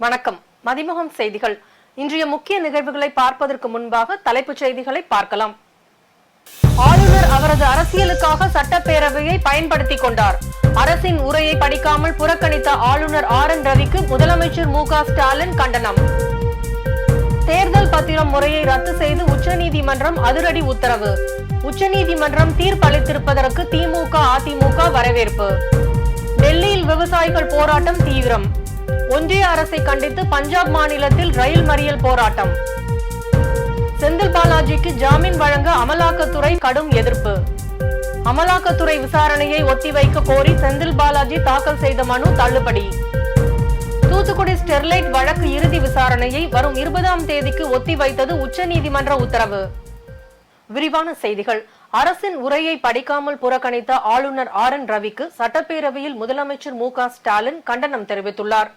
வணக்கம். மதிமுகம் செய்திகள். இன்றைய முக்கிய நிகழ்வுகளை பார்ப்பதற்கு முன்பாக தலைப்புச் செய்திகளை பார்க்கலாம். ஆளுநர் அவரது அரசியலுக்காக சட்டப்பேரவையை பயன்படுத்திக் கொண்டார். அரசின் உரையை படிக்காமல் புறக்கணித்த ஆளுநர் RN ரவிக்கு முதலமைச்சர் மு.க.ஸ்டாலின் கண்டனம். தேர்தல் பத்திரம் முறையை ரத்து செய்து உச்சநீதிமன்றம் அதிரடி உத்தரவு. உச்சநீதிமன்றம் தீர்ப்பளித்திருப்பதற்கு திமுக அதிமுக வரவேற்பு. டெல்லியில் விவசாயிகள் போராட்டம் தீவிரம். ஒன்றிய அரசை கண்டித்து பஞ்சாப் மாநிலத்தில் ரயில் மறியல் போராட்டம். செந்தில் பாலாஜிக்கு ஜாமீன் வழங்க அமலாக்கத்துறை கடும் எதிர்ப்பு. அமலாக்கத்துறை விசாரணையை ஒத்திவைக்க கோரி செந்தில் பாலாஜி தாக்கல் செய்த மனு தள்ளுபடி. தூத்துக்குடி ஸ்டெர்லைட் வழக்கு இறுதி விசாரணையை வரும் 20ஆம் தேதிக்கு ஒத்திவைத்தது உச்சநீதிமன்ற உத்தரவு. விரிவான செய்திகள். அரசின் உரையை படிக்காமல் புறக்கணித்த ஆளுநர் RN ரவிக்கு சட்டப்பேரவையில் முதலமைச்சர் மு.க.ஸ்டாலின் கண்டனம் தெரிவித்துள்ளார்.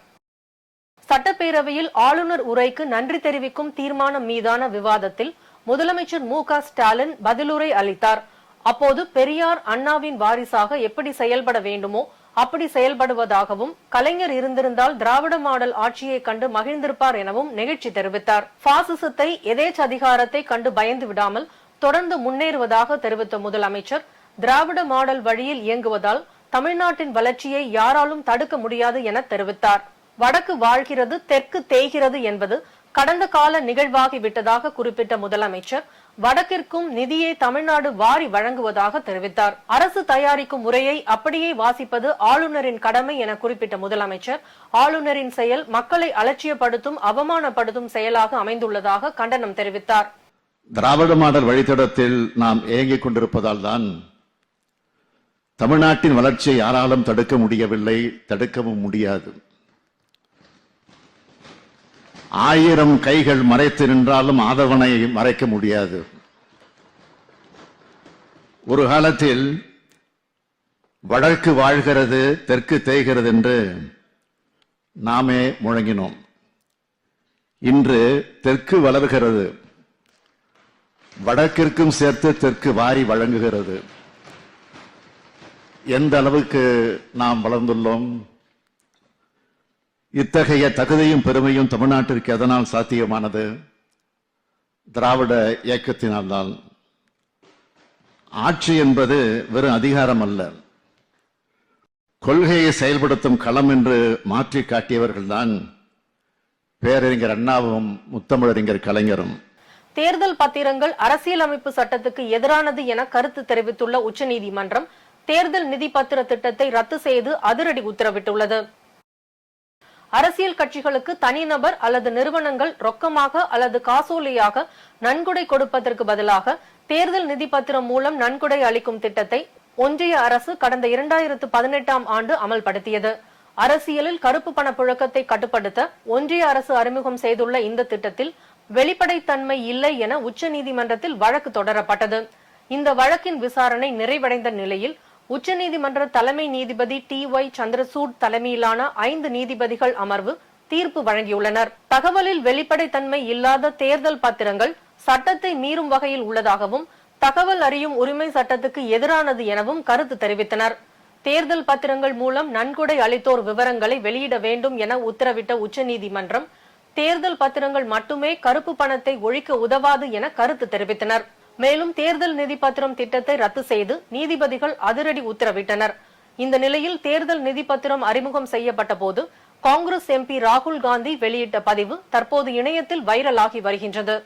சட்டப்பேரவையில் ஆளுநர் உரைக்கு நன்றி தெரிவிக்கும் தீர்மானம் மீதான விவாதத்தில் முதலமைச்சர் மு.க.ஸ்டாலின் பதிலுரை அளித்தார். அப்போது பெரியார் அண்ணாவின் வாரிசாக எப்படி செயல்பட வேண்டுமோ அப்படி செயல்படுவதாகவும், கலைஞர் இருந்திருந்தால் திராவிட மாடல் ஆட்சியை கண்டு மகிழ்ந்திருப்பார் எனவும் நெகிழ்ச்சி தெரிவித்தார். பாசிசத்தை எதேச்சதிகாரத்தை கண்டு பயந்து விடாமல் தொடர்ந்து முன்னேறுவதாக தெரிவித்த முதலமைச்சர், திராவிட மாடல் வழியில் இயங்குவதால் தமிழ்நாட்டின் வளர்ச்சியை யாராலும் தடுக்க முடியாது என தெரிவித்தார். வடக்கு வாழ்கிறது, தெற்கு தேய்கிறது என்பது கடந்த கால நிகழ்வாகிவிட்டதாக குறிப்பிட்ட முதலமைச்சர், வடக்கிற்கும் நிதியை தமிழ்நாடு வாரி வழங்குவதாக தெரிவித்தார். அரசு தயாரிக்கும் முறையை அப்படியே வாசிப்பது ஆளுநரின் கடமை என குறிப்பிட்ட முதலமைச்சர், ஆளுநரின் செயல் மக்களை அலட்சியப்படுத்தும், அவமானப்படுத்தும் செயலாக அமைந்துள்ளதாக கண்டனம் தெரிவித்தார். திராவிட மாடல் வழித்தடத்தில் நாம் இயங்கிக் கொண்டிருப்பதால் தான் தமிழ்நாட்டின் வளர்ச்சியை யாராலும் தடுக்க முடியவில்லை, தடுக்கவும் முடியாது. 1000 கைகள் மறைத்து நின்றாலும் ஆதவனை மறைக்க முடியாது. ஒரு காலத்தில் வடக்கு வாழ்கிறது, தெற்கு தேய்கிறது என்று நாமே முழங்கினோம். இன்று தெற்கு வளர்கிறது, வடக்கிற்கும் சேர்த்து தெற்கு வாரி வழங்குகிறது. எந்த அளவுக்கு நாம் வளர்ந்துள்ளோம்? இத்தகைய தகுதியும் பெருமையும் தமிழ்நாட்டிற்கு எதனால் சாத்தியமானது? திராவிட இயக்கத்தினால்தான். ஆட்சி என்பது வெறும் அதிகாரம் அல்ல, கொள்கையை செயல்படுத்தும் களம் என்று மாற்றி காட்டியவர்கள்தான் பேரறிஞர் அண்ணாவும் முத்தமிழறிஞர் கலைஞரும். தேர்தல் பத்திரங்கள் அரசியலமைப்பு சட்டத்துக்கு எதிரானது என கருத்து தெரிவித்துள்ள உச்சநீதிமன்றம் தேர்தல் நிதி பத்திர திட்டத்தை ரத்து செய்து அதிரடி உத்தரவிட்டுள்ளது. அரசியல் கட்சிகளுக்கு தனிநபர் அல்லது நிறுவனங்கள் ரொக்கமாக அல்லது காசோலையாக நன்கொடை கொடுப்பதற்கு பதிலாக தேர்தல் நிதி பத்திரம் மூலம் நன்கொடை அளிக்கும் திட்டத்தை ஒன்றிய அரசு கடந்த 2018ஆம் ஆண்டு அமல்படுத்தியது. அரசியலில் கருப்பு பண புழக்கத்தை கட்டுப்படுத்த ஒன்றிய அரசு அறிமுகம் செய்துள்ள இந்த திட்டத்தில் வெளிப்படைத்தன்மை இல்லை என உச்சநீதிமன்றத்தில் வழக்கு தொடரப்பட்டது. இந்த வழக்கின் விசாரணை நிறைவடைந்த நிலையில் உச்சநீதிமன்ற தலைமை நீதிபதி TY சந்திரசூட் தலைமையிலான 5 நீதிபதிகள் அமர்வு தீர்ப்பு வழங்கியுள்ளனர். தகவலில் வெளிப்படைத்தன்மை இல்லாத தேர்தல் பத்திரங்கள் சட்டத்தை மீறும் வகையில் உள்ளதாகவும், தகவல் அறியும் உரிமை சட்டத்துக்கு எதிரானது எனவும் கருத்து தெரிவித்தனர். தேர்தல் பத்திரங்கள் மூலம் நன்கொடை அளித்தோர் விவரங்களை வெளியிட வேண்டும் என உத்தரவிட்ட உச்சநீதிமன்றம், தேர்தல் பத்திரங்கள் மட்டுமே கருப்பு பணத்தை ஒழிக்க உதவாது என கருத்து தெரிவித்தனர். மேலும் தேர்தல் நிதி பத்திரம் திட்டத்தை ரத்து செய்து நீதிபதிகள் அதிரடி உத்தரவிட்டனர். இந்த நிலையில் தேர்தல் நிதி பத்திரம் அறிமுகம் செய்யப்பட்ட போது காங்கிரஸ் MP ராகுல் காந்தி வெளியிட்ட பதிவு தற்போது இணையத்தில் வைரலாகி வருகின்றது.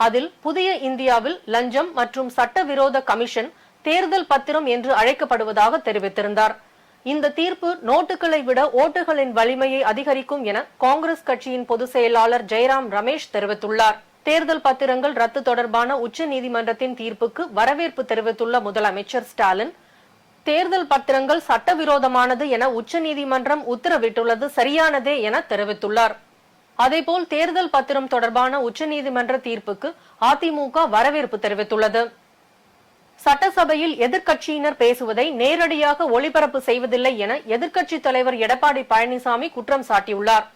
அதில் புதிய இந்தியாவில் லஞ்சம் மற்றும் சட்டவிரோத கமிஷன் தேர்தல் பத்திரம் என்று அழைக்கப்படுவதாக தெரிவித்திருந்தார். இந்த தீர்ப்பு நோட்டுகளை விட ஓட்டுகளின் வலிமையை அதிகரிக்கும் என காங்கிரஸ் கட்சியின் பொதுச் செயலாளர் ஜெயராம் ரமேஷ் தெரிவித்துள்ளார். தேர்தல் பத்திரங்கள் ரத்து தொடர்பான உச்ச நீதிமன்றத்தின் தீர்ப்புக்கு வரவேற்பு தெரிவித்துள்ள முதலமைச்சர் ஸ்டாலின், தேர்தல் பத்திரங்கள் சட்டவிரோதமானது என உச்ச நீதிமன்றம் உத்தரவிட்டுள்ளது சரியானதே என தெரிவித்துள்ளார். அதேபோல் தேர்தல் பத்திரம் தொடர்பான உச்சநீதிமன்ற தீர்ப்புக்கு அதிமுக வரவேற்பு தெரிவித்துள்ளது. சட்டசபையில் எதிர்க்கட்சியினர் பேசுவதை நேரடியாக ஒளிபரப்பு செய்வதில்லை என எதிர்க்கட்சி தலைவர் எடப்பாடி பழனிசாமி குற்றம் சாட்டியுள்ளார்.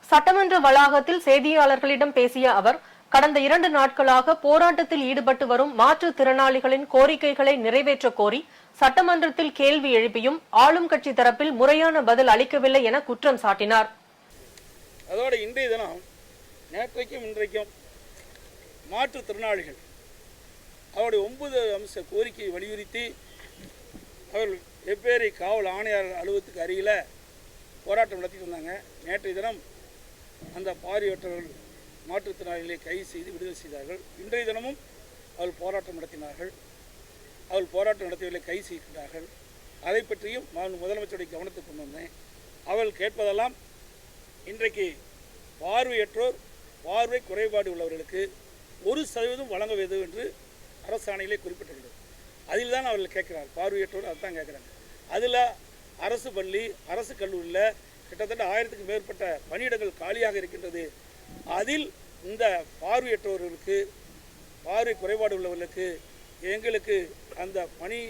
சட்டமன்ற வளாகத்தில் செய்தியாளர்களிடம் பேசிய அவர், கடந்த 2 நாட்களாக போராட்டத்தில் ஈடுபட்டு வரும் மாற்றுத்திறனாளிகளின் கோரிக்கைகளை நிறைவேற்ற கோரி சட்டமன்றத்தில் கேள்வி எழுப்பியும் ஆளும் கட்சி தரப்பில் முறையான பதில் அளிக்கவில்லை என குற்றம் சாட்டினார். அதோடு இன்றைய தினம் நேற்றைக்கும் இன்றைக்கும் மாற்றுத்திறனாளிகள் அவருடைய 9 அம்ச கோரிக்கையை வலியுறுத்தி அவர்கள் வெவ்வேறு காவல் ஆணையாளர் அலுவலகத்துக்கு அருகில் போராட்டம் நடத்திட்டு வந்தாங்க. நேற்றைய தினம் அந்த பார்வையற்றவர்கள் மாற்றுத்திறனாளிகளை கைது செய்து விடுதலை செய்தார்கள். இன்றைய தினமும் அவர்கள் போராட்டம் நடத்தினார்கள். அவர்கள் போராட்டம் நடத்தியவர்களை கைது செய்கின்றார்கள். அதை பற்றியும் நான் முதலமைச்சருடைய கவனத்துக்கு கொண்டு வந்தேன். அவர்கள் கேட்பதெல்லாம் இன்றைக்கு பார்வையற்றோர் பார்வை குறைபாடு உள்ளவர்களுக்கு 1% வழங்க வேண்டும் என்று அரசாணையிலே குறிப்பிட்டுள்ளது. அதில் தான் அவர்கள் கேட்கிறார். பார்வையற்றோர் அதுதான் கேட்குறாங்க. அதில் அரசு பள்ளி அரசு கல்லூரியில் கிட்டத்தட்ட 1000க்கும் மேற்பட்ட பணியிடங்கள் காலியாக இருக்கின்றது. அதில் இந்த பார்வையற்றவர்களுக்கு பார்வை குறைபாடு உள்ளவர்களுக்கு எங்களுக்கு அந்த பணி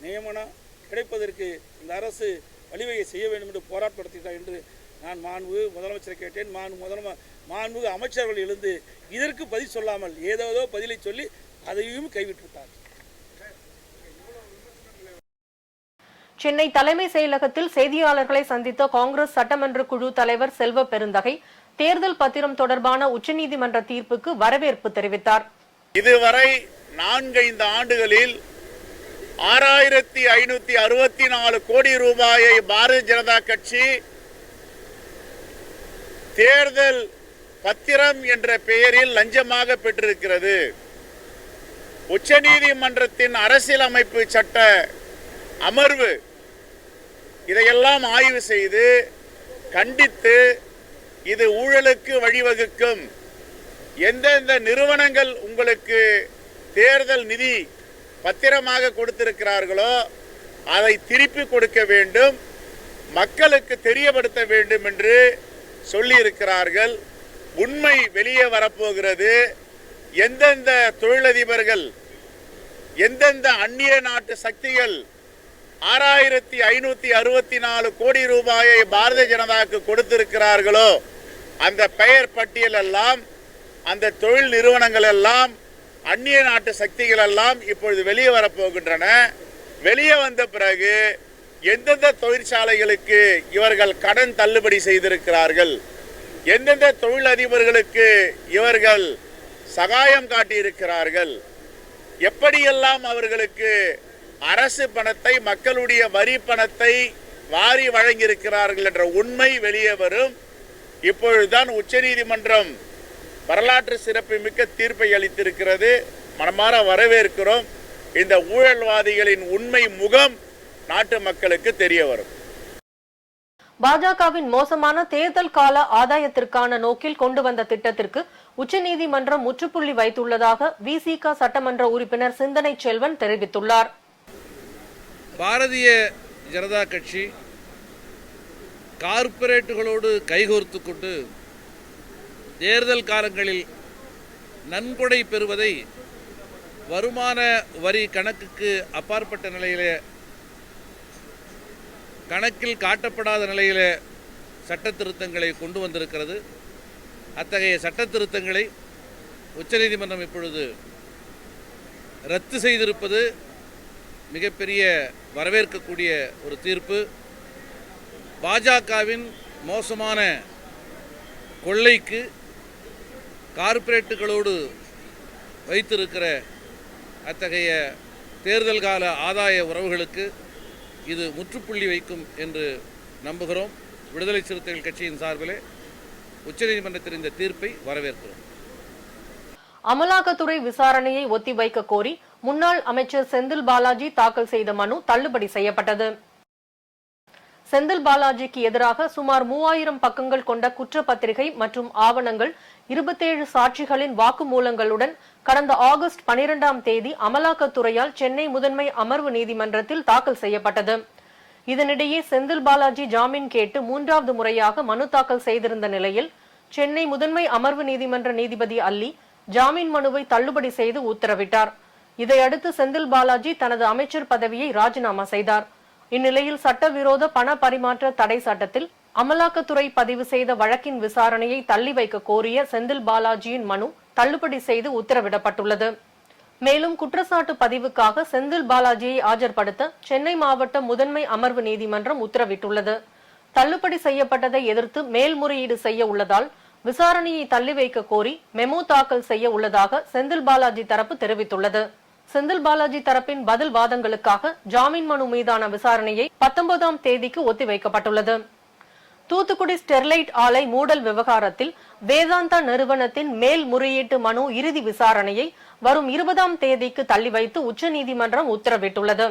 நியமனம் கிடைப்பதற்கு இந்த அரசு வழிவகை செய்ய வேண்டும் என்று போராட்டம் நடத்துகிறார் என்று நான் மாண்பு முதலமைச்சரை கேட்டேன். மாண்பு அமைச்சர்கள் எழுந்து இதற்கு பதில் சொல்லாமல் ஏதோ பதிலை சொல்லி அதையும் கைவிட்டுவிட்டார். சென்னை தலைமை செயலகத்தில் செய்தியாளர்களை சந்தித்த காங்கிரஸ் சட்டமன்ற குழு தலைவர் செல்வ பெருந்தகை தேர்தல் பத்திரம் தொடர்பான உச்சநீதிமன்ற தீர்ப்புக்கு வரவேற்பு தெரிவித்தார். இதுவரை 4-5 ஆண்டுகளில் 6564 கோடி ரூபாயை பாரதிய ஜனதா கட்சி தேர்தல் பத்திரம் என்ற பெயரில் லஞ்சமாக பெற்றிருக்கிறது. உச்சநீதிமன்றத்தின் அரசியலமைப்பு சட்ட அமர்வு இதையெல்லாம் ஆய்வு செய்து கண்டித்து இது ஊழலுக்கு வழிவகுக்கும், எந்தெந்த நிறுவனங்கள் உங்களுக்கு தேர்தல் நிதி பத்திரமாக கொடுத்திருக்கிறார்களோ அதை திருப்பி கொடுக்க வேண்டும், மக்களுக்கு தெரியப்படுத்த வேண்டும் என்று சொல்லியிருக்கிறார்கள். உண்மை வெளியே வரப்போகிறது. எந்தெந்த தொழிலதிபர்கள் எந்தெந்த அந்நிய நாட்டு சக்திகள் 6564 கோடி ரூபாயை பாரதிய ஜனதாவுக்கு கொடுத்திருக்கிறார்களோ அந்த பெயர் பட்டியல் எல்லாம் அந்த தொழில் நிறுவனங்கள் எல்லாம் அந்நிய நாட்டு சக்திகள் எல்லாம் இப்பொழுது வெளியே வரப்போகின்றன. வெளியே வந்த பிறகு எந்தெந்த தொழிற்சாலைகளுக்கு இவர்கள் கடன் தள்ளுபடி செய்திருக்கிறார்கள், எந்தெந்த தொழிலதிபர்களுக்கு இவர்கள் சகாயம் காட்டியிருக்கிறார்கள், எப்படியெல்லாம் அவர்களுக்கு அரசு பணத்தை மக்களுடைய வரி பணத்தை வாரி வழங்கியிருக்கிறார்கள் என்ற உண்மை வெளியே வரும். இப்பொழுதுதான் உச்சநீதிமன்றம் வரலாற்று சிறப்பு மிக்க தீர்ப்பை அளித்திருக்கிறது. மனமாற வரவேற்கிறோம். இந்த ஊழல்வாதிகளின் உண்மை முகம் நாட்டு மக்களுக்கு தெரிய வரும். பாஜகவின் மோசமான தேர்தல் கால ஆதாயத்திற்கான நோக்கில் கொண்டு வந்த திட்டத்திற்கு உச்சநீதிமன்றம் முற்றுப்புள்ளி வைத்துள்ளதாக விசிக சட்டமன்ற உறுப்பினர் சிந்தனை செல்வன் தெரிவித்துள்ளார். பாரதிய ஜனதா கட்சி கார்ப்பரேட்டுகளோடு கைகோர்த்து கொண்டு தேர்தல் காலங்களில் நன்கொடை பெறுவதை வருமான வரி கணக்குக்கு அப்பாற்பட்ட நிலையிலே, கணக்கில் காட்டப்படாத நிலையிலே சட்ட திருத்தங்களை கொண்டு வந்திருக்கிறது. அத்தகைய சட்ட திருத்தங்களை உச்சநீதிமன்றம் இப்பொழுது ரத்து செய்திருப்பது மிகப்பெரிய வரவேற்கக்கூடிய ஒரு தீர்ப்பு. பாஜகவின் மோசமான கொள்ளைக்கு கார்ப்பரேட்டுகளோடு வைத்திருக்கிற அத்தகைய தேர்தல் கால ஆதாய உறவுகளுக்கு இது முற்றுப்புள்ளி வைக்கும் என்று நம்புகிறோம். விடுதலை சிறுத்தைகள் கட்சியின் சார்பிலே உச்சநீதிமன்றத்தின் இந்த தீர்ப்பை வரவேற்கிறோம். அமலாக்கத்துறை விசாரணையை ஒத்திவைக்க கோரி முன்னாள் அமைச்சர் செந்தில் பாலாஜி தாக்கல் செய்த மனு தள்ளுபடி செய்யப்பட்டது. செந்தில் பாலாஜிக்கு எதிராக சுமார் 3000 பக்கங்கள் கொண்ட குற்றப்பத்திரிகை மற்றும் ஆவணங்கள் 27 சாட்சிகளின் வாக்குமூலங்களுடன் கடந்த ஆகஸ்ட் 12ஆம் தேதி அமலாக்கத்துறையால் சென்னை முதன்மை அமர்வு நீதிமன்றத்தில் தாக்கல் செய்யப்பட்டது. இதனிடையே செந்தில் பாலாஜி ஜாமீன் கேட்டு 3வது முறையாக மனு தாக்கல் செய்திருந்த நிலையில் சென்னை முதன்மை அமர்வு நீதிமன்ற நீதிபதி அல்லி ஜாமீன் மனுவை தள்ளுபடி செய்து உத்தரவிட்டார். இதையடுத்து செந்தில் பாலாஜி தனது அமைச்சர் பதவியை ராஜினாமா செய்தார். இந்நிலையில் சட்டவிரோத பண பரிமாற்ற தடை சட்டத்தில் அமலாக்கத்துறை பதிவு செய்த வழக்கின் விசாரணையை தள்ளி வைக்க கோரிய செந்தில் பாலாஜியின் மனு தள்ளுபடி செய்து உத்தரவிடப்பட்டுள்ளது. மேலும் குற்றச்சாட்டு பதிவுக்காக செந்தில் பாலாஜியை ஆஜர்படுத்த சென்னை மாவட்ட முதன்மை அமர்வு நீதிமன்றம் உத்தரவிட்டுள்ளது. தள்ளுபடி செய்யப்பட்டதை எதிர்த்து மேல்முறையீடு செய்ய உள்ளதால் விசாரணையை தள்ளி வைக்க கோரி மெமோ தாக்கல் செய்ய உள்ளதாக செந்தில் பாலாஜி தரப்பு தெரிவித்துள்ளது. செந்தில் பாலாஜி தரப்பின் பதில் வாதங்களுக்காக ஜாமீன் மனு மீதான விசாரணையை 19ஆம் தேதிக்கு ஒத்திவைக்கப்பட்டுள்ளது. தூத்துக்குடி ஸ்டெர்லைட் ஆலை மூடல் விவகாரத்தில் வேதாந்தா நிறுவனத்தின் மேல்முறையீட்டு மனு இறுதி விசாரணையை வரும் 20ஆம் தேதிக்கு தள்ளி வைத்து உச்சநீதிமன்றம் உத்தரவிட்டுள்ளது.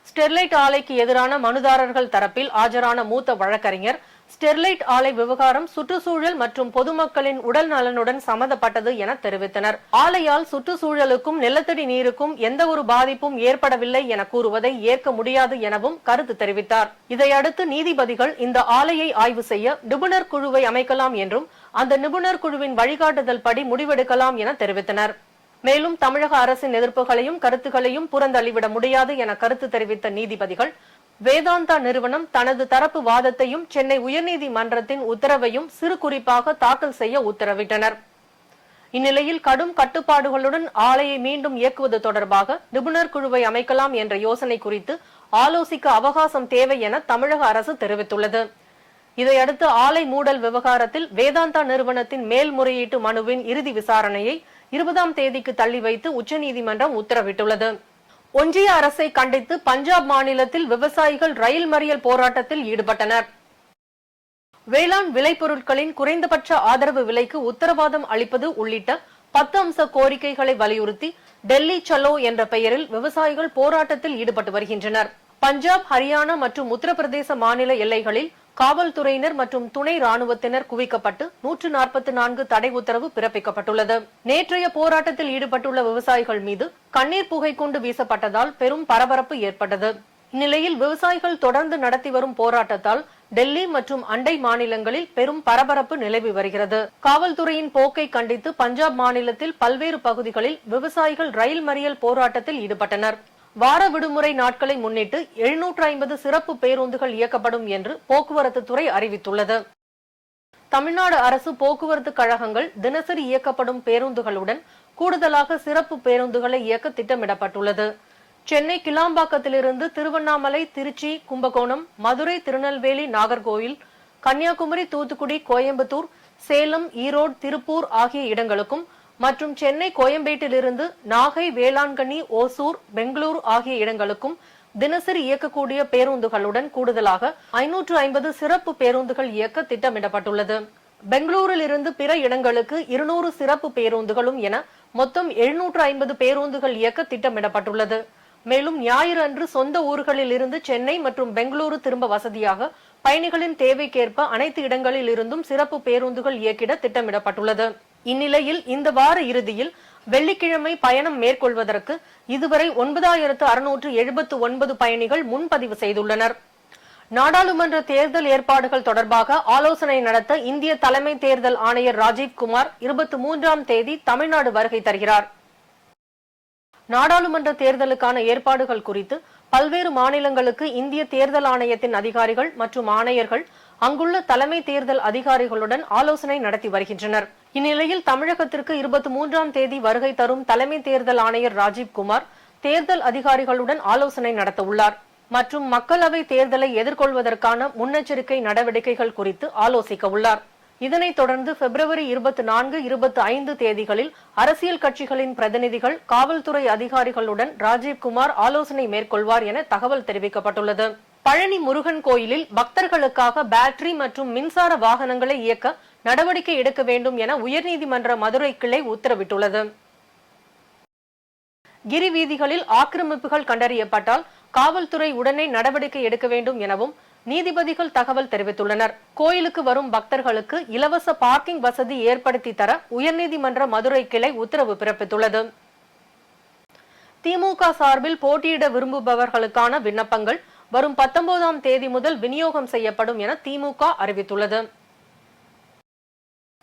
ஸ்டெர்லைட் ஆலைக்கு எதிரான மனுதாரர்கள் தரப்பில் ஆஜரான மூத்த வழக்கறிஞர் ஸ்டெர்லைட் ஆலை விவகாரம் சுற்றுச்சூழல் மற்றும் பொதுமக்களின் உடல் நலனுடன் சம்பந்தப்பட்டது என தெரிவித்தனர். ஆலையால் சுற்றுச்சூழலுக்கும் நிலத்தடி நீருக்கும் எந்த ஒரு பாதிப்பும் ஏற்படவில்லை என கூறுவதை ஏற்க முடியாது எனவும் கருத்து தெரிவித்தார். இதையடுத்து நீதிபதிகள் இந்த ஆலையை ஆய்வு செய்ய நிபுணர் குழுவை அமைக்கலாம் என்றும் அந்த நிபுணர் குழுவின் வழிகாட்டுதல் படி முடிவெடுக்கலாம் என தெரிவித்தனர். மேலும் தமிழக அரசின் எதிர்ப்புகளையும் கருத்துகளையும் புறந்தள்ளிவிட முடியாது என கருத்து தெரிவித்த நீதிபதிகள் வேதாந்தா நிறுவனம் தனது தரப்பு வாதத்தையும் சென்னை உயர்நீதிமன்றத்தின் உத்தரவையும் சிறு குறிப்பாக தாக்கல் செய்ய உத்தரவிட்டனர். இந்நிலையில் கடும் கட்டுப்பாடுகளுடன் ஆலையை மீண்டும் இயக்குவது தொடர்பாக நிபுணர் குழுவை அமைக்கலாம் என்ற யோசனை குறித்து ஆலோசிக்க அவகாசம் தேவை என தமிழக அரசு தெரிவித்துள்ளது. இதையடுத்து ஆலை மூடல் விவகாரத்தில் வேதாந்தா நிறுவனத்தின் மேல்முறையீட்டு மனுவின் இறுதி விசாரணையை 20ஆம் தேதிக்கு தள்ளி வைத்து உச்சநீதிமன்றம் உத்தரவிட்டுள்ளது. ஒன்றிய அரசை கண்டித்து பஞ்சாப் மாநிலத்தில் விவசாயிகள் ரயில் மறியல் போராட்டத்தில் ஈடுபட்டனர். வேளாண் விளைபொருட்களின் குறைந்தபட்ச ஆதரவு விலைக்கு உத்தரவாதம் அளிப்பது உள்ளிட்ட 10 அம்ச கோரிக்கைகளை வலியுறுத்தி டெல்லி சலோ என்ற பெயரில் விவசாயிகள் போராட்டத்தில் ஈடுபட்டு வருகின்றனர். பஞ்சாப், ஹரியானா மற்றும் உத்தரப்பிரதேச மாநில எல்லைகளில் காவல்துறையினர் மற்றும் துணை ராணுவத்தினர் குவிக்கப்பட்டு 144 தடை உத்தரவு பிறப்பிக்கப்பட்டுள்ளது. நேற்றைய போராட்டத்தில் ஈடுபட்டுள்ள விவசாயிகள் மீது கண்ணீர் புகை கொண்டு வீசப்பட்டதால் பெரும் பரபரப்பு ஏற்பட்டது. இந்நிலையில் விவசாயிகள் தொடர்ந்து நடத்தி வரும் போராட்டத்தால் டெல்லி மற்றும் அண்டை மாநிலங்களில் பெரும் பரபரப்பு நிலவி வருகிறது. காவல்துறையின் போக்கை கண்டித்து பஞ்சாப் மாநிலத்தில் பல்வேறு பகுதிகளில் விவசாயிகள் ரயில் மறியல் போராட்டத்தில் ஈடுபட்டனர். வார விடுமுறை நாட்களை முன்னிட்டு 750 சிறப்பு பேருந்துகள் இயக்கப்படும் என்று போக்குவரத்து துறை அறிவித்துள்ளது. தமிழ்நாடு அரசு போக்குவரத்து கழகங்கள் தினசரி இயக்கப்படும் பேருந்துகளுடன் கூடுதலாக சிறப்பு பேருந்துகளை இயக்க திட்டமிடப்பட்டுள்ளது. சென்னை கிளாம்பாக்கத்திலிருந்து திருவண்ணாமலை, திருச்சி, கும்பகோணம், மதுரை, திருநெல்வேலி, நாகர்கோவில், கன்னியாகுமரி, தூத்துக்குடி, கோயம்புத்தூர், சேலம், ஈரோடு, திருப்பூர் ஆகிய இடங்களுக்கும் மற்றும் சென்னை கோயம்பேட்டிலிருந்து நாகை, வேளாங்கண்ணி, ஓசூர், பெங்களூரு ஆகிய இடங்களுக்கும் தினசரி இயக்கக்கூடிய பேருந்துகளுடன் கூடுதலாக 550 சிறப்பு பேருந்துகள் இயக்க திட்டமிடப்பட்டுள்ளது. பெங்களூரில் இருந்து பிற இடங்களுக்கு 200 சிறப்பு பேருந்துகளும் என மொத்தம் 750 பேருந்துகள் இயக்க திட்டமிடப்பட்டுள்ளது. மேலும் ஞாயிறு அன்று சொந்த ஊர்களில் இருந்து சென்னை மற்றும் பெங்களூரு திரும்ப வசதியாக பயணிகளின் தேவைக்கேற்ப அனைத்து இடங்களில் இருந்தும் சிறப்பு பேருந்துகள் இயக்கிட திட்டமிடப்பட்டுள்ளது. இந்நிலையில் இந்த வார இறுதியில் வெள்ளிக்கிழமை பயணம் மேற்கொள்வதற்கு இதுவரை 9679 பயணிகள் முன்பதிவு செய்துள்ளனர். நாடாளுமன்ற தேர்தல் ஏற்பாடுகள் தொடர்பாக ஆலோசனை நடத்த இந்திய தலைமை தேர்தல் ஆணையர் ராஜீவ்குமார் 23ஆம் தேதி தமிழ்நாடு வருகை தருகிறார். நாடாளுமன்ற தேர்தலுக்கான ஏற்பாடுகள் குறித்து பல்வேறு மாநிலங்களுக்கு இந்திய தேர்தல் ஆணையத்தின் அதிகாரிகள் மற்றும் ஆணையர்கள் அங்குள்ள தலைமை தேர்தல் அதிகாரிகளுடன் ஆலோசனை நடத்தி வருகின்றனர். இந்நிலையில் தமிழகத்திற்கு 23ஆம் தேதி வருகை தரும் தலைமை தேர்தல் ஆணையர் ராஜீவ்குமார் தேர்தல் அதிகாரிகளுடன் ஆலோசனை நடத்த உள்ளார் மற்றும் மக்களவை தேர்தலை எதிர்கொள்வதற்கான முன்னெச்சரிக்கை நடவடிக்கைகள் குறித்து ஆலோசிக்க உள்ளார். இதனைத் தொடர்ந்து பிப்ரவரி 24, 25 தேதிகளில் அரசியல் கட்சிகளின் பிரதிநிதிகள், காவல்துறை அதிகாரிகளுடன் ராஜீவ்குமார் ஆலோசனை மேற்கொள்வார் என தகவல் தெரிவிக்கப்பட்டுள்ளது. பழனி முருகன் கோயிலில் பக்தர்களுக்காக பேட்டரி மற்றும் மின்சார வாகனங்களை இயக்க நடவடிக்கை எடுக்க வேண்டும் என உயர்நீதிமன்ற மதுரை கிளை உத்தரவிட்டுள்ளது. கிரி வீதிகளில் ஆக்கிரமிப்புகள் கண்டறியப்பட்டால் காவல்துறை உடனே நடவடிக்கை எடுக்க வேண்டும் எனவும் நீதிபதிகள் தகவல் தெரிவித்துள்ளனர். கோயிலுக்கு வரும் பக்தர்களுக்கு இலவச பார்க்கிங் வசதி ஏற்படுத்தி தர உயர்நீதிமன்ற மதுரை கிளை உத்தரவு பிறப்பித்துள்ளது. திமுக சார்பில் போட்டியிட விரும்புபவர்களுக்கான விண்ணப்பங்கள் வரும் 19ஆம் தேதி முதல் விநியோகம் செய்யப்படும் என திமுக அறிவித்துள்ளது.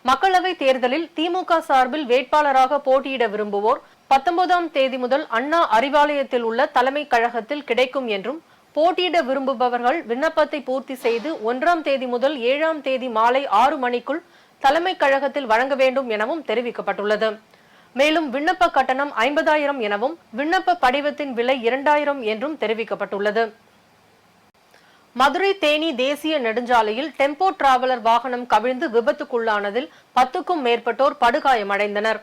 மக்களவை தேர்தலில் திமுக சார்பில் வேட்பாளராக போட்டியிட விரும்புவோர் 19ஆம் தேதி முதல் அண்ணா அறிவாலயத்தில் உள்ள தலைமை கழகத்தில் கிடைக்கும் என்றும், போட்டியிட விரும்புபவர்கள் விண்ணப்பத்தை பூர்த்தி செய்து 1ஆம் தேதி முதல் 7ஆம் தேதி மாலை 6 மணிக்குள் தலைமை கழகத்தில் வழங்க வேண்டும் எனவும் தெரிவிக்கப்பட்டுள்ளது. மேலும் விண்ணப்ப கட்டணம் 50,000 எனவும் விண்ணப்ப படிவத்தின் விலை 2,000 என்றும் தெரிவிக்கப்பட்டுள்ளது. மதுரை தேனி தேசிய நெடுஞ்சாலையில் டெம்போ டிராவலர் வாகனம் கவிழ்ந்து விபத்துக்குள்ளானதில் 10க்கும் மேற்பட்டோர் படுகாயமடைந்தனர்.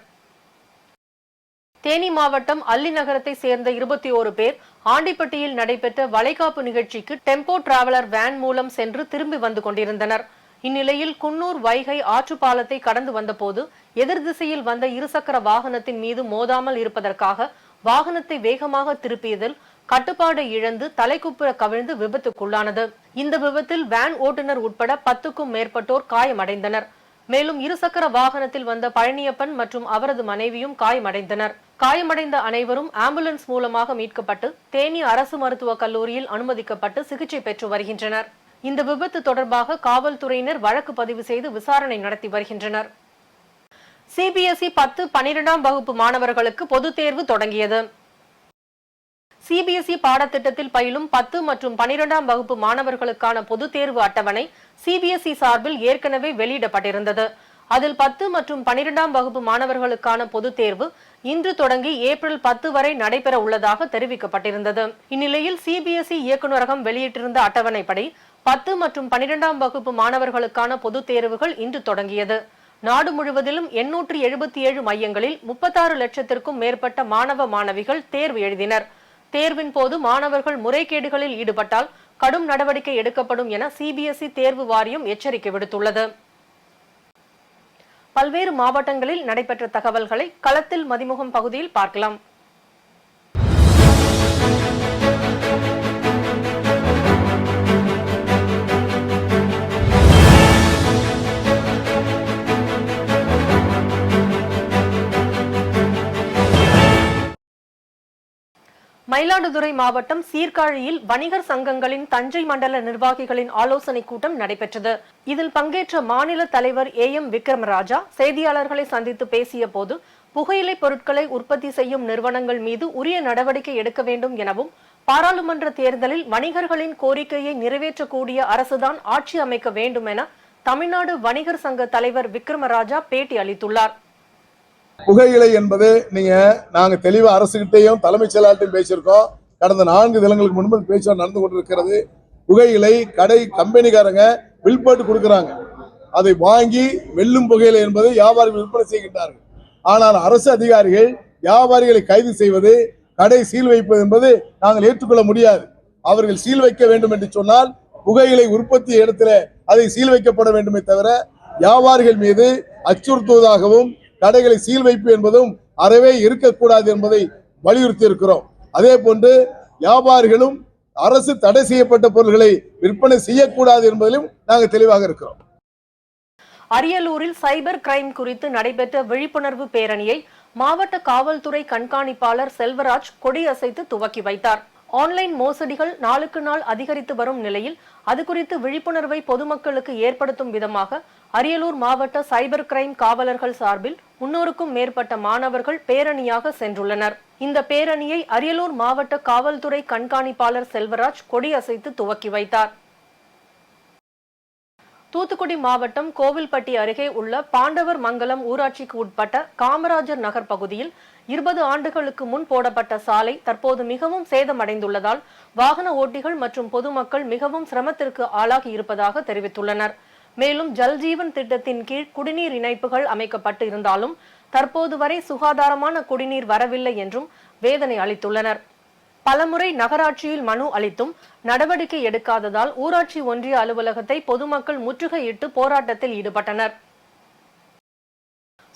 தேனி மாவட்டம் அல்லி நகரத்தை சேர்ந்த 21 பேர் ஆண்டிப்பட்டியில் நடைபெற்ற வளைகாப்பு நிகழ்ச்சிக்கு டெம்போ டிராவலர் வேன் மூலம் சென்று திரும்பி வந்து கொண்டிருந்தனர். இந்நிலையில் குன்னூர் வைகை ஆற்றுப்பாலத்தை கடந்து வந்தபோது எதிர் திசையில் வந்த இருசக்கர வாகனத்தின் மீது மோதாமல் இருப்பதற்காக வாகனத்தை வேகமாக திருப்பியதில் கட்டுப்பாடு இழந்து தலைக்குப்புற கவிழ்ந்து விபத்துக்குள்ளானது. இந்த விபத்தில் வேன் ஓட்டுநர் உட்பட 10க்கும் மேற்பட்டோர் காயமடைந்தனர். மேலும் இருசக்கர வாகனத்தில் வந்த பழனியப்பன் மற்றும் அவரது மனைவியும் காயமடைந்தனர். காயமடைந்த அனைவரும் ஆம்புலன்ஸ் மூலமாக மீட்கப்பட்டு தேனி அரசு மருத்துவக் கல்லூரியில் அனுமதிக்கப்பட்டு சிகிச்சை பெற்று வருகின்றனர். இந்த விபத்து தொடர்பாக காவல்துறையினர் வழக்கு பதிவு செய்து விசாரணை நடத்தி வருகின்றனர். சிபிஎஸ்இ 10, 12ஆம் வகுப்பு மாணவர்களுக்கு பொதுத் தேர்வு தொடங்கியது. சிபிஎஸ்இ பாடத்திட்டத்தில் பயிலும் 10 மற்றும் 12ஆம் வகுப்பு மாணவர்களுக்கான பொதுத் தேர்வு அட்டவணை சிபிஎஸ்இ சார்பில் ஏற்கனவே வெளியிடப்பட்டிருந்தது. அதில் 10 மற்றும் 12ஆம் வகுப்பு மாணவர்களுக்கான பொதுத் தேர்வு இன்று தொடங்கி ஏப்ரல் 10 வரை நடைபெற உள்ளதாக தெரிவிக்கப்பட்டிருந்தது. இந்நிலையில் சிபிஎஸ்இ இயக்குநரகம் வெளியிட்டிருந்த அட்டவணைப்படி 10 மற்றும் 12ஆம் வகுப்பு மாணவர்களுக்கான பொதுத் தேர்வுகள் இன்று தொடங்கியது. நாடு முழுவதிலும் 877 மையங்களில் 36 லட்சத்திற்கும் மேற்பட்ட மாணவ மாணவிகள் தேர்வு எழுதினர். தேர்வின் போது மாணவர்கள் முறைகேடுகளில் ஈடுபட்டால் கடும் நடவடிக்கை எடுக்கப்படும் என சிபிஎஸ்இ தேர்வு வாரியம் எச்சரிக்கை விடுத்துள்ளது. பல்வேறு மாவட்டங்களில் நடைபெற்ற தகவல்களை களத்தில் மதிமுகம் பகுதியில் பார்க்கலாம். மயிலாடுதுறை மாவட்டம் சீர்காழியில் வணிகர் சங்கங்களின் தஞ்சை மண்டல நிர்வாகிகளின் ஆலோசனை கூட்டம் நடைபெற்றது. இதில் பங்கேற்ற மாநில தலைவர் AM விக்ரமராஜா செய்தியாளர்களை சந்தித்து பேசிய போது புகையிலை பொருட்களை உற்பத்தி செய்யும் நிறுவனங்கள் மீது உரிய நடவடிக்கை எடுக்க வேண்டும் எனவும் பாராளுமன்ற தேர்தலில் வணிகர்களின் கோரிக்கையை நிறைவேற்றக்கூடிய அரசுதான் ஆட்சி அமைக்க வேண்டும் என தமிழ்நாடு வணிகர் சங்க தலைவர் விக்ரமராஜா பேட்டி அளித்துள்ளார். புகையிலை என்பது நாங்க தெளிவா அரசுகிட்டையும் தலைமைச் செயலாளர்கிட்டையும் பேசியிருக்கோம். கடந்த 4 தினங்களுக்கு முன்பு பேச்சுவார்த்தை நடந்து கொண்டிருக்கிறது. புகையிலை கடை கம்பெனிக்காரங்க பில் போட்டு கொடுக்கிறாங்க. அதை வாங்கி வெல்லும் புகையிலை என்பதை வியாபாரிகள் விற்பனை செய்கின்றார்கள். ஆனால் அரசு அதிகாரிகள் வியாபாரிகளை கைது செய்வது, கடை சீல் வைப்பது என்பது நாங்கள் ஏற்றுக்கொள்ள முடியாது. அவர்கள் சீல் வைக்க வேண்டும் என்று சொன்னால் புகையிலை உற்பத்தி இடத்துல அதை சீல் வைக்கப்பட வேண்டுமே தவிர வியாபாரிகள் மீது அச்சுறுத்துவதாகவும் கடைகளை சீல் வைப்பு என்பதும் அறவே இருக்கக்கூடாது என்பதை வலியுறுத்தி இருக்கிறோம். அதே போன்று வியாபாரிகளும் அரசு தடை செய்யப்பட்ட பொருட்களை விற்பனை செய்யக்கூடாது என்பதிலும் நாங்கள் தெளிவாக இருக்கிறோம். அரியலூரில் சைபர் கிரைம் குறித்து நடைபெற்ற விழிப்புணர்வு பேரணியை மாவட்ட காவல்துறை கண்காணிப்பாளர் செல்வராஜ் கொடியசைத்து துவக்கி வைத்தார். ஆன்லைன் மோசடிகள் நாளுக்கு நாள் அதிகரித்து வரும் நிலையில் அது குறித்து விழிப்புணர்வை பொதுமக்களுக்கு ஏற்படுத்தும் விதமாக அரியலூர் மாவட்ட சைபர் கிரைம் காவலர்கள் சார்பில் 300க்கும் மேற்பட்ட மாணவர்கள் பேரணியாக சென்றுள்ளனர். இந்த பேரணியை அரியலூர் மாவட்ட காவல்துறை கண்காணிப்பாளர் செல்வராஜ் கொடியசைத்து துவக்கி வைத்தார். தூத்துக்குடி மாவட்டம் கோவில்பட்டி அருகே உள்ள பாண்டவர் மங்கலம் ஊராட்சிக்கு உட்பட்ட காமராஜர் நகர் பகுதியில் 20 ஆண்டுகளுக்கு முன் போடப்பட்ட சாலை தற்போது மிகவும் சேதமடைந்துள்ளதால் வாகன ஓட்டிகள் மற்றும் பொதுமக்கள் மிகவும் சிரமத்திற்கு ஆளாகி இருப்பதாக தெரிவித்துள்ளனர். மேலும் ஜல்ஜீவன் திட்டத்தின் கீழ் குடிநீர் இணைப்புகள் அமைக்கப்பட்டு இருந்தாலும் தற்போது வரை சுகாதாரமான குடிநீர் வரவில்லை என்றும் வேதனை அளித்துள்ளனர். பலமுறை நகராட்சியில் மனு அளித்தும் நடவடிக்கை எடுக்காததால் ஊராட்சி ஒன்றிய அலுவலகத்தை பொதுமக்கள் முற்றுகையிட்டு போராட்டத்தில் ஈடுபட்டனர்.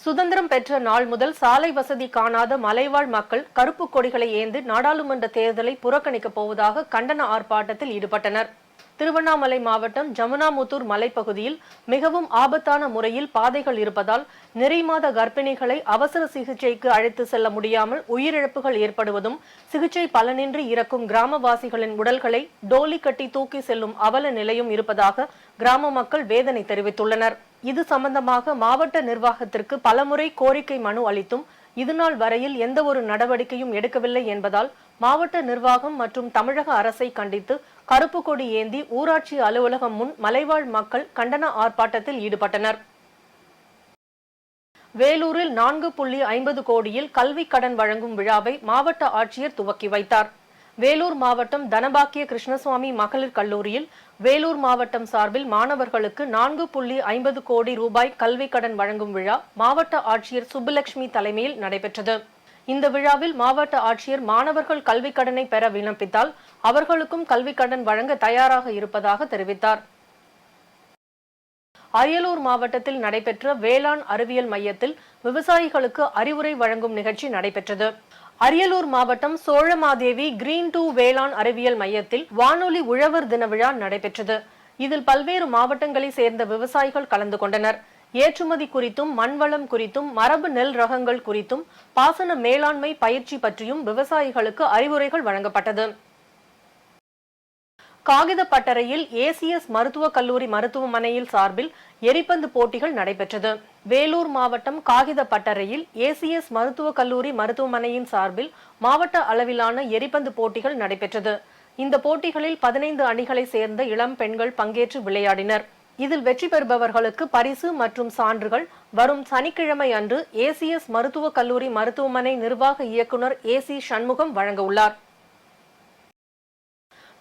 சுதந்திரம் பெற்ற நாள் முதல் சாலை வசதி காணாத மலைவாழ் மக்கள் கருப்பு கொடிகளை ஏந்தி நாடாளுமன்ற தேர்தலை புறக்கணிக்கப் போவதாக கண்டன ஆர்ப்பாட்டத்தில் ஈடுபட்டனர். திருவண்ணாமலை மாவட்டம் ஜமுனாமுத்தூர் மலைப்பகுதியில் மிகவும் ஆபத்தான முறையில் பாதைகள் இருப்பதால் நிறைமாத கர்ப்பிணிகளை அவசர சிகிச்சைக்கு அழைத்து செல்ல முடியாமல் உயிரிழப்புகள் ஏற்படுவதும் சிகிச்சை பலனின்றி இறக்கும் கிராமவாசிகளின் உடல்களை டோலி கட்டி தூக்கி செல்லும் அவல நிலையும் இருப்பதாக கிராம மக்கள் வேதனை தெரிவித்துள்ளனர். இது சம்பந்தமாக மாவட்ட நிர்வாகத்திற்கு பலமுறை கோரிக்கை மனு அளித்தும் இதுநாள் வரையில் எந்த ஒரு நடவடிக்கையும் எடுக்கவில்லை என்பதால் மாவட்ட நிர்வாகம் மற்றும் தமிழக அரசை கண்டித்து கருப்பு கொடி ஏந்தி ஊராட்சி அலுவலகம் முன் மலைவாழ் மக்கள் கண்டன ஆர்ப்பாட்டத்தில் ஈடுபட்டனர். வேலூரில் 4.50 கோடியில் கல்வி கடன் வழங்கும் விழாவை மாவட்ட ஆட்சியர் துவக்கி வைத்தார். வேலூர் மாவட்டம் தனபாக்கிய கிருஷ்ணசுவாமி மகளிர் கல்லூரியில் வேலூர் மாவட்டம் சார்பில் மாணவர்களுக்கு 4.50 கோடி ரூபாய் கல்வி கடன் வழங்கும் விழா மாவட்ட ஆட்சியர் சுப்புலட்சுமி தலைமையில் நடைபெற்றது. இந்த விழாவில் மாவட்ட ஆட்சியர் மாணவர்கள் கல்வி கடனை பெற விண்ணப்பித்தால் அவர்களுக்கும் கல்வி கடன் வழங்க தயாராக இருப்பதாக தெரிவித்தார். அரியலூர் மாவட்டத்தில் நடைபெற்ற வேளாண் அறிவியல் மையத்தில் விவசாயிகளுக்கு அறிவுரை வழங்கும் நிகழ்ச்சி நடைபெற்றது. அரியலூர் மாவட்டம் சோழமாதேவி கிரீன் 2 வேளாண் அறிவியல் மையத்தில் வானொலி உழவர் தின விழா நடைபெற்றது. இதில் பல்வேறு மாவட்டங்களை சேர்ந்த விவசாயிகள் கலந்து கொண்டனர். ஏற்றுமதி குறித்தும் மண்வளம் குறித்தும் மரபு நெல் ரகங்கள் குறித்தும் பாசன மேலாண்மை பயிற்சி பற்றியும் விவசாயிகளுக்கு அறிவுரைகள் வழங்கப்பட்டது. காகித பட்டறையில் ஏசிஎஸ் மருத்துவக் கல்லூரி மருத்துவமனையில் சார்பில் எரிபந்து போட்டிகள் நடைபெற்றது. வேலூர் மாவட்டம் காகித பட்டறையில் ஏசிஎஸ் மருத்துவக் கல்லூரி மருத்துவமனையின் சார்பில் மாவட்ட அளவிலான எரிபந்து போட்டிகள் நடைபெற்றது. இந்த போட்டிகளில் 15 அணிகளை சேர்ந்த இளம் பெண்கள் பங்கேற்று விளையாடினர். இதில் வெற்றி பெறுபவர்களுக்கு பரிசு மற்றும் சான்றுகள் வரும் சனிக்கிழமை அன்று ஏசிஎஸ் மருத்துவக் கல்லூரி மருத்துவமனை நிர்வாக இயக்குநர் ஏசி சண்முகம் வழங்க உள்ளார்.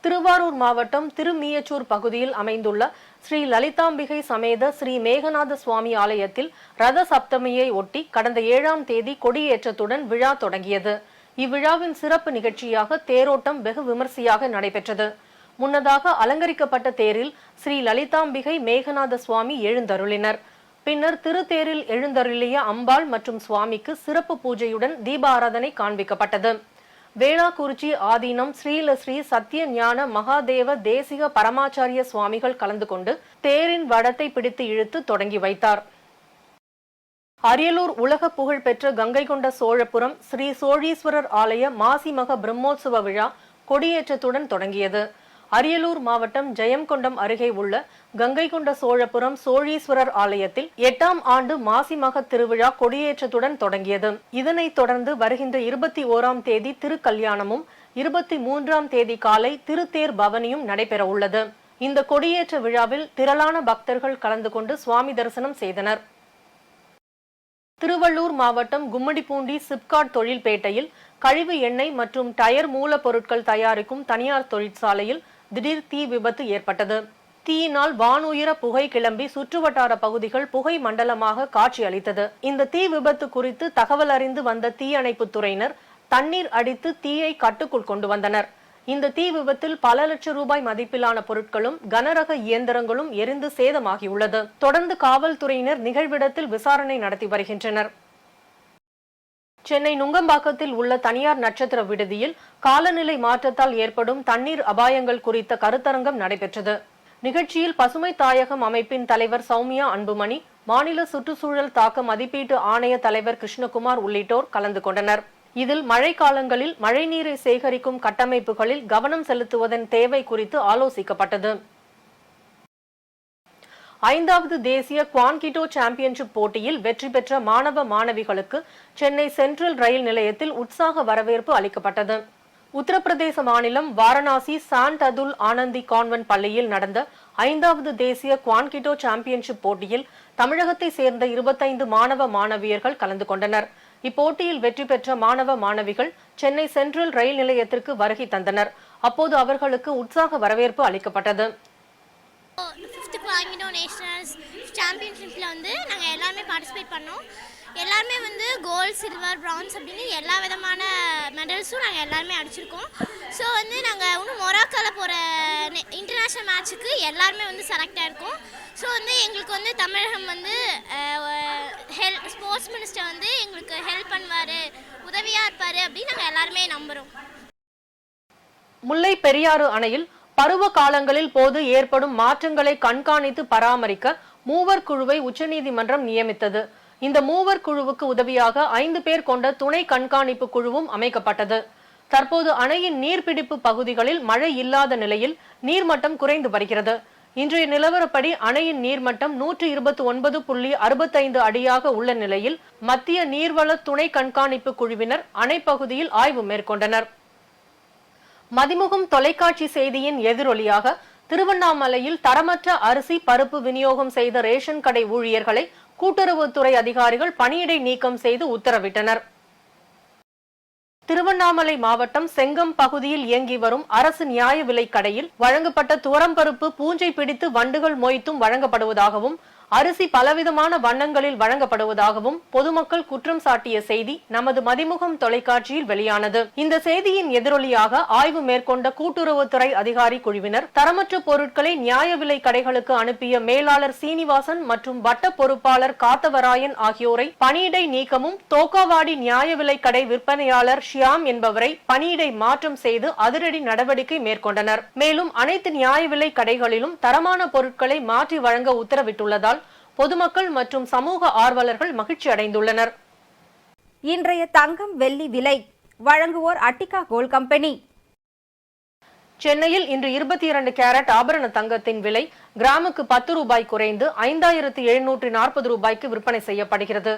திருவாரூர் மாவட்டம் திருமியச்சூர் பகுதியில் அமைந்துள்ள ஸ்ரீ லலிதாம்பிகை சமேத ஸ்ரீ மேகநாத சுவாமி ஆலயத்தில் ரத சப்தமியை ஒட்டி கடந்த 7ஆம் தேதி கொடியேற்றத்துடன் விழா தொடங்கியது. இவ்விழாவின் சிறப்பு நிகழ்ச்சியாக தேரோட்டம் வெகு விமர்சையாக நடைபெற்றது. முன்னதாக அலங்கரிக்கப்பட்ட தேரில் ஸ்ரீ லலிதாம்பிகை மேகநாத சுவாமி எழுந்தருளினர். பின்னர் திருத்தேரில் எழுந்தருளிய அம்பாள் மற்றும் சுவாமிக்கு சிறப்பு பூஜையுடன் தீபாராதனை காண்பிக்கப்பட்டது. வேளாக்குறிச்சி ஆதீனம் ஸ்ரீலஸ்ரீ சத்திய ஞான மகாதேவ தேசிக பரமாச்சாரிய சுவாமிகள் கலந்து கொண்டு தேரின் வடத்தை பிடித்து இழுத்து தொடங்கி வைத்தார். அரியலூர் உலக புகழ் பெற்ற கங்கை கொண்ட சோழபுரம் ஸ்ரீ சோழீஸ்வரர் ஆலய மாசிமக பிரம்மோற்சவ விழா கொடியேற்றத்துடன் தொடங்கியது. அரியலூர் மாவட்டம் ஜெயம்கொண்டம் அருகே உள்ள கங்கை கொண்ட சோழபுரம் சோழீஸ்வரர் ஆலயத்தில் 8ஆம் ஆண்டு மாசிமக திருவிழா கொடியேற்றத்துடன் தொடங்கியது. இதனைத் தொடர்ந்து வருகின்ற 21ஆம் தேதி திருக்கல்யாணமும் 23ஆம் தேதி காலை திருத்தேர் பவனியும் நடைபெற உள்ளது. இந்த கொடியேற்ற விழாவில் திரளான பக்தர்கள் கலந்து கொண்டு சுவாமி தரிசனம் செய்தனர். திருவள்ளூர் மாவட்டம் கும்மிடிப்பூண்டி சிப்காட் தொழில்பேட்டையில் கழிவு எண்ணெய் மற்றும் டயர் மூலப்பொருட்கள் தயாரிக்கும் தனியார் தொழிற்சாலையில் திடீர் தீ விபத்து ஏற்பட்டது. தீயினால் வானுயர புகை கிளம்பி சுற்றுவட்டார பகுதிகள் புகை மண்டலமாக காட்சியளித்தது. இந்த தீ விபத்து குறித்து தகவல் அறிந்து வந்த தீயணைப்பு துறையினர் தண்ணீர் அடித்து தீயை கட்டுக்குள் கொண்டு வந்தனர். இந்த தீ விபத்தில் பல லட்சம் ரூபாய் மதிப்பிலான பொருட்களும் கனரக இயந்திரங்களும் எரிந்து சேதமாகியுள்ளது. தொடர்ந்து காவல்துறையினர் நிகழ்விடத்தில் விசாரணை நடத்தி வருகின்றனர். சென்னை நுங்கம்பாக்கத்தில் உள்ள தனியார் நட்சத்திர விடுதியில் காலநிலை மாற்றத்தால் ஏற்படும் தண்ணீர் அபாயங்கள் குறித்த கருத்தரங்கம் நடைபெற்றது. நிகழ்ச்சியில் பசுமை தாயகம் அமைப்பின் தலைவர் சௌமியா அன்புமணி, மாநில சுற்றுச்சூழல் தாக்க மதிப்பீட்டு ஆணைய தலைவர் கிருஷ்ணகுமார் உள்ளிட்டோர் கலந்து கொண்டனர். இதில் மழைக்காலங்களில் மழைநீரை சேகரிக்கும் கட்டமைப்புகளில் கவனம் செலுத்துவதன் தேவை குறித்து ஆலோசிக்கப்பட்டது. 5வது தேசிய குவான்கிட்டோ சாம்பியன்ஷிப் போட்டியில் வெற்றி பெற்ற மாணவ மாணவிகளுக்கு சென்னை சென்ட்ரல் ரயில் நிலையத்தில் உற்சாக வரவேற்பு அளிக்கப்பட்டது. உத்தரப்பிரதேச மாநிலம் வாரணாசி சாண்ட் அதுல் ஆனந்தி கான்வென்ட் பள்ளியில் நடந்த 5வது தேசிய குவான்கிட்டோ சாம்பியன்ஷிப் போட்டியில் தமிழகத்தை சேர்ந்த 25 மாணவ மாணவியர்கள் கலந்து கொண்டனர். இப்போட்டியில் வெற்றி பெற்ற மாணவ மாணவிகள் சென்னை சென்ட்ரல் ரயில் நிலையத்திற்கு வருகை தந்தனர். அப்போது அவர்களுக்கு உற்சாக வரவேற்பு அளிக்கப்பட்டது. 5th குவான்கிட்டோ நேஷனல்ஸ் சாம்பியன்ஷிப்பில் நாங்கள் எல்லாருமே பார்ட்டிசிபேட் பண்ணோம். எல்லாருமே கோல்டு, சில்வர், பிரான்ஸ் அப்படின்னு எல்லா விதமான மெடல்ஸும் நாங்கள் எல்லாருமே அடிச்சிருக்கோம். ஸோ நாங்கள் இன்னும் மொராக்கோவில் போகிற இன்டர்நேஷ்னல் மேட்ச்சுக்கு எல்லாருமே செலக்ட் ஆகிருக்கோம். ஸோ எங்களுக்கு தமிழகம் ஸ்போர்ட்ஸ் மினிஸ்டர் எங்களுக்கு ஹெல்ப் பண்ணுவார், உதவியாக இருப்பார் அப்படின்னு நாங்கள் எல்லாருமே நம்புகிறோம். முல்லை பெரியாறு அணையில் பருவ காலங்களில் போது ஏற்படும் மாற்றங்களை கண்காணித்து பராமரிக்க மூவர் குழுவை உச்சநீதிமன்றம் நியமித்தது. இந்த மூவர் குழுவுக்கு உதவியாக 5 பேர் கொண்ட துணை கண்காணிப்பு குழுவும் அமைக்கப்பட்டது. தற்போது அணையின் நீர்பிடிப்பு பகுதிகளில் மழை இல்லாத நிலையில் நீர்மட்டம் குறைந்து வருகிறது. இன்றைய நிலவரப்படி அணையின் நீர்மட்டம் 129.65 அடியாக உள்ள நிலையில் மத்திய நீர்வள துணை கண்காணிப்பு குழுவினர் அணை பகுதியில் ஆய்வு மேற்கொண்டனர். மதிமுகம் தொலைக்காட்சி செய்தியின் எதிரொலியாக திருவண்ணாமலையில் தரமற்ற அரிசி பருப்பு விநியோகம் செய்த ரேஷன் கடை ஊழியர்களை கூட்டுறவுத்துறை அதிகாரிகள் பணியிடை நீக்கம் செய்து உத்தரவிட்டனர். திருவண்ணாமலை மாவட்டம் செங்கம் பகுதியில் இயங்கி வரும் அரசு நியாய விலைக் கடையில் வழங்கப்பட்ட துவரம்பருப்பு பூஞ்சை பிடித்து வண்டுகள் மொய்த்தும் வழங்கப்படுவதாகவும் அரிசி பலவிதமான வண்ணங்களில் வழங்கப்படுவதாகவும் பொதுமக்கள் குற்றம் சாட்டிய செய்தி நமது மதிமுகம் தொலைக்காட்சியில் வெளியானது. இந்த செய்தியின் எதிரொலியாக ஆய்வு மேற்கொண்ட கூட்டுறவுத்துறை அதிகாரி குழுவினர் தரமற்ற பொருட்களை நியாய விலை கடைகளுக்கு அனுப்பிய மேலாளர் சீனிவாசன் மற்றும் வட்ட பொறுப்பாளர் காத்தவராயன் ஆகியோரை பணியிடை நீக்கமும், தோக்காவாடி நியாய விலை கடை விற்பனையாளர் ஷியாம் என்பவரை பணியிடை மாற்றம் செய்து அதிரடி நடவடிக்கை மேற்கொண்டனர். மேலும் அனைத்து நியாய விலை கடைகளிலும் தரமான பொருட்களை மாற்றி வழங்க உத்தரவிட்டுள்ளதால் பொதுமக்கள் மற்றும் சமூக ஆர்வலர்கள் மகிழ்ச்சி அடைந்துள்ளனர். இன்றைய தங்கம் வெள்ளி விலை வழங்குவோர் அட்டிகா கோல்ட் கம்பெனி. சென்னையில் இன்று 22 கேரட் ஆபரண தங்கத்தின் விலை கிராமுக்கு 10 ரூபாய் குறைந்து 5740 ரூபாய்க்கு விற்பனை செய்யப்படுகிறது.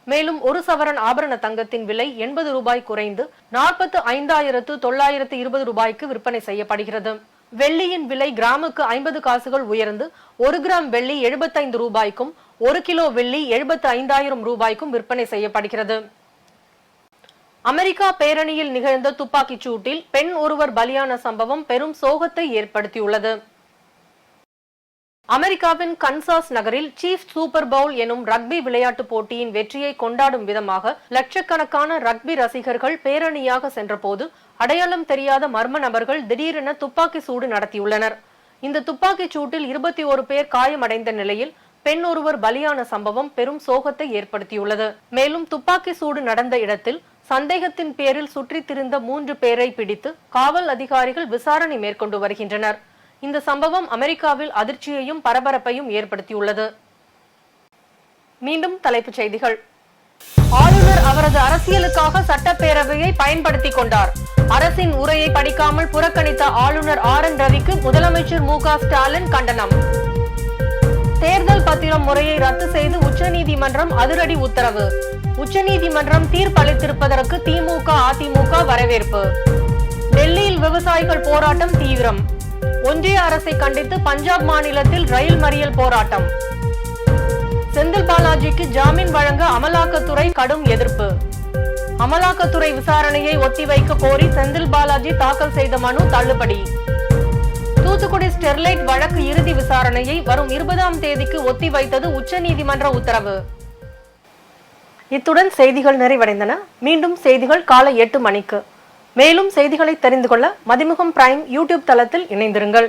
மேலும் ஒரு சவரன் ஆபரண தங்கத்தின் விலை 80 ரூபாய் குறைந்து 45,920 ரூபாய்க்கு விற்பனை செய்யப்படுகிறது. வெள்ளியின் விலை கிராமுக்கு 50 காசுகள் உயர்ந்து 1 கிராம் வெள்ளி 75 ரூபாய்க்கும் 1 கிலோ வெள்ளி 75,000 ரூபாய்க்கும் விற்பனை செய்யப்படுகிறது. அமெரிக்கா பேரணியில் நிகழ்ந்த துப்பாக்கிச் சூட்டில் பெண் ஒருவர் பலியான சம்பவம் பெரும் சோகத்தை ஏற்படுத்தியுள்ளது. அமெரிக்காவின் கன்சாஸ் நகரில் சீஃப் சூப்பர் பவுல் எனும் ரக்பி விளையாட்டு போட்டியின் வெற்றியை கொண்டாடும் விதமாக லட்சக்கணக்கான ரக்பி ரசிகர்கள் பேரணியாக சென்றபோது அடையாளம் தெரியாத மர்ம நபர்கள் திடீரென துப்பாக்கி சூடு நடத்தியுள்ளனர். இந்த துப்பாக்கிச் சூட்டில் 21 பேர் காயமடைந்த நிலையில் பெண் ஒருவர் பலியான சம்பவம் பெரும் சோகத்தை ஏற்படுத்தியுள்ளது. மேலும் துப்பாக்கி சூடு நடந்த இடத்தில் சந்தேகத்தின் பேரில் சுற்றித் திரிந்த 3 பேரை பிடித்து காவல் அதிகாரிகள் விசாரணை மேற்கொண்டு வருகின்றனர். இந்த சம்பவம் அமெரிக்காவில் அதிர்ச்சியையும் பரபரப்பையும் ஏற்படுத்தியுள்ளது. மீண்டும் தலைப்புச் செய்திகள். ஆளுநர் அவரது அரசியலுக்காக சட்டப்பேரவையை பயன்படுத்திக் கொண்டார். அரசின் உரையை படிக்காமல் புறக்கணித்த ஆளுநர் RN ரவிக்கு முதலமைச்சர் மு க ஸ்டாலின் கண்டனம். தேர்தல் பத்திரம் முறையை ரத்து செய்து உச்சநீதிமன்றம் அதிரடி உத்தரவு. உச்சநீதிமன்றம் தீர்ப்பளித்திருப்பதற்கு திமுக அதிமுக வரவேற்பு. டெல்லியில் விவசாயிகள் போராட்டம் தீவிரம். ஒன்றிய அரசை கண்டித்து பஞ்சாப் மாநிலத்தில் ரயில் மறியல் போராட்டம். செந்தில் பாலாஜிக்கு ஜாமீன் வழங்க அமலாக்கத்துறை கடும் எதிர்ப்பு. அமலாக்கத்துறை விசாரணையை ஒத்திவைக்க கோரி செந்தில் பாலாஜி தாக்கல் செய்த மனு தள்ளுபடி. தூத்துக்குடி ஸ்டெர்லைட் வழக்கு இறுதி விசாரணையை வரும் 20ஆம் தேதிக்கு ஒத்திவைத்தது உச்சநீதிமன்ற உத்தரவு. இத்துடன் செய்திகள் நிறைவடைந்தன. மீண்டும் செய்திகள் காலை 8 மணிக்கு. மேலும் செய்திகளை தெரிந்து கொள்ள மதிமுகம் பிரைம் யூடியூப் தளத்தில் இணைந்திருங்கள்.